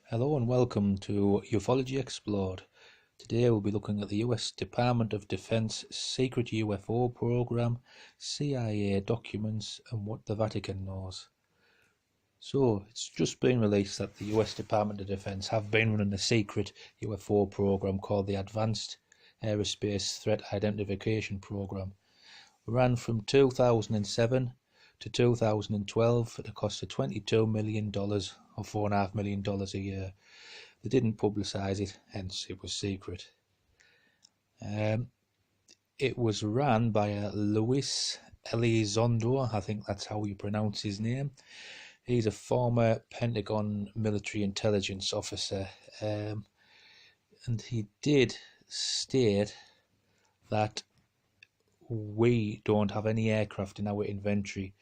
Hello and welcome to Ufology Explored. Today we'll be looking at the US Department of Defense Secret UFO program, CIA documents and what the Vatican knows. So it's just been released that the US Department of Defense have been running a secret UFO program called the Advanced Aerospace Threat Identification Program. It ran from 2007 to 2012 at a cost of $22 million or $4.5 million a year. They didn't publicise it, hence it was secret. It was ran by a Luis Elizondo, I think that's how you pronounce his name. He's a former Pentagon military intelligence officer, and he did state that we don't have any aircraft in our inventory,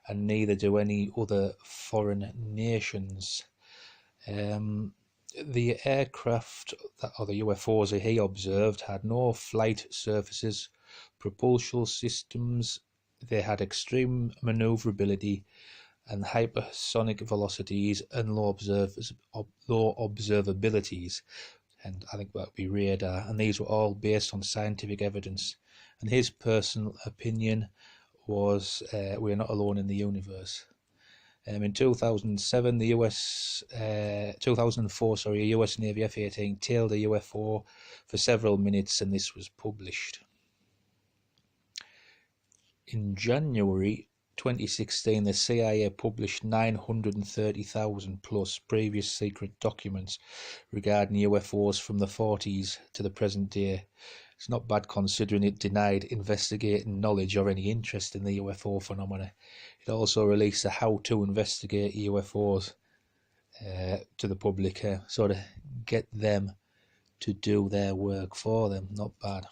and neither do any other foreign nations. The aircraft, or the UFOs that he observed, had no flight surfaces, propulsion systems. They had extreme maneuverability and hypersonic velocities and low observabilities, and I think that would be radar, and these were all based on scientific evidence. And his personal opinion was we're not alone in the universe. In 2007, the 2004, a US Navy F-18 tailed a UFO for several minutes, and this was published. In January 2016, the CIA published 930,000 plus previous secret documents regarding UFOs from the 40s to the present day. It's not bad considering it denied investigating knowledge or any interest in the UFO phenomena. It also released a how to investigate UFOs to the public, sort of get them to do their work for them. Not bad.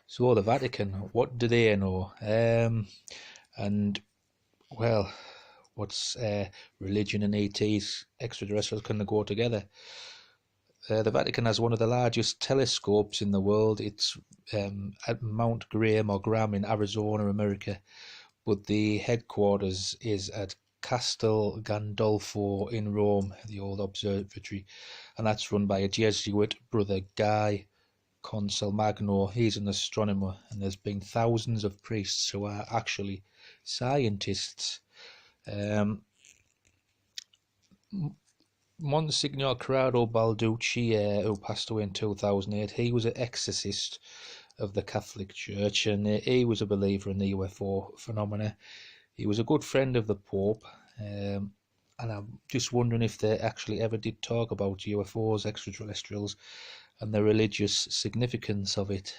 So the Vatican, what do they know? And well, what's religion and ETs, extraterrestrials, can they go together? The Vatican has one of the largest telescopes in the world. It's at Mount Graham in Arizona, America, but the headquarters is at Castel Gandolfo in Rome, the old observatory, and that's run by a Jesuit brother, Guy Consalmagno. He's an astronomer, and there's been thousands of priests who are actually scientists. Monsignor Corrado Balducci, who passed away in 2008, he was an exorcist of the Catholic Church, and he was a believer in the UFO phenomena. He was a good friend of the Pope, and I'm just wondering if they actually ever did talk about UFOs, extraterrestrials, and the religious significance of it.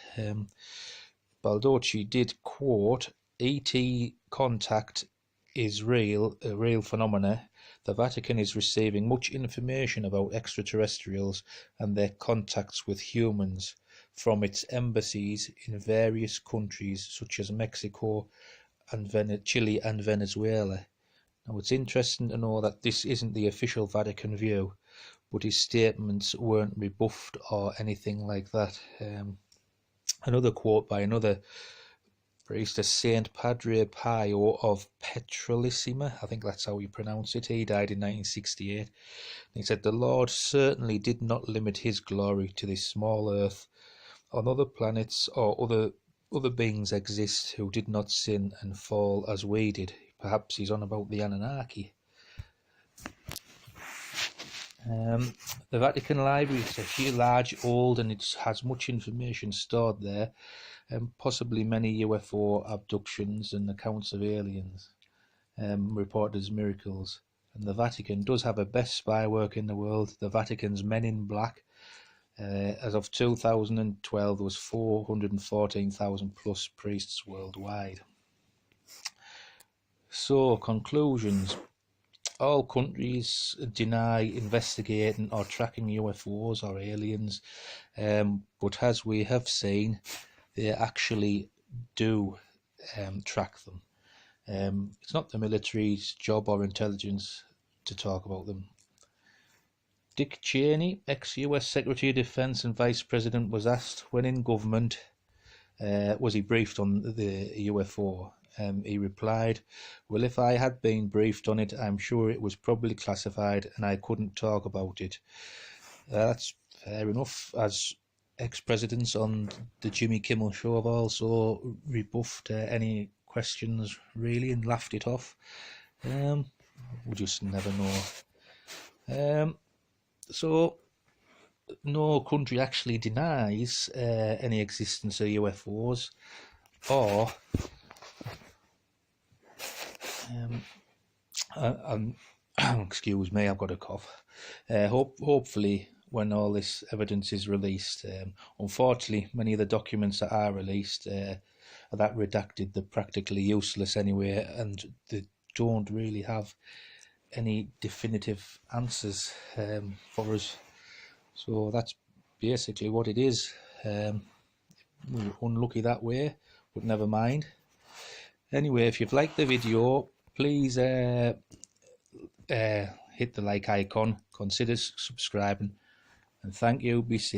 Balducci did quote, "ET contact is real, a real phenomena. The Vatican is receiving much information about extraterrestrials and their contacts with humans from its embassies in various countries such as Mexico and Chile and Venezuela." Now it's interesting to know that this isn't the official Vatican view, but his statements weren't rebuffed or anything like that. Another quote by another priest, Saint Padre Pio of Petrolissima, I think that's how you pronounce it. He died in 1968. He said, "The Lord certainly did not limit his glory to this small earth. On other planets or other beings exist who did not sin and fall as we did." Perhaps he's on about the Anunnaki. The Vatican Library is a large, old, and it has much information stored there, and possibly many UFO abductions and accounts of aliens reported as miracles. And the Vatican does have a best spy work in the world, the Vatican's Men in Black. As of 2012, there was 414,000 plus priests worldwide. So, conclusions. All countries deny investigating or tracking UFOs or aliens, but as we have seen, they actually do track them. It's not the military's job or intelligence to talk about them. Dick Cheney, ex-US Secretary of Defense and Vice President, was asked when in government was he briefed on the UFO, He replied, "Well, if I had been briefed on it, I'm sure it was probably classified and I couldn't talk about it." That's fair enough, as ex-presidents on the Jimmy Kimmel Show have also rebuffed any questions, really, and laughed it off. We just never know. So no country actually denies any existence of UFOs, or excuse me, I've got a cough. Hopefully, when all this evidence is released, unfortunately, many of the documents that are released are that redacted, they're practically useless anyway, and they don't really have any definitive answers for us. So that's basically what it is. We're unlucky that way, but never mind. Anyway, if you've liked the video, please hit the like icon, consider subscribing, and thank you. Be safe.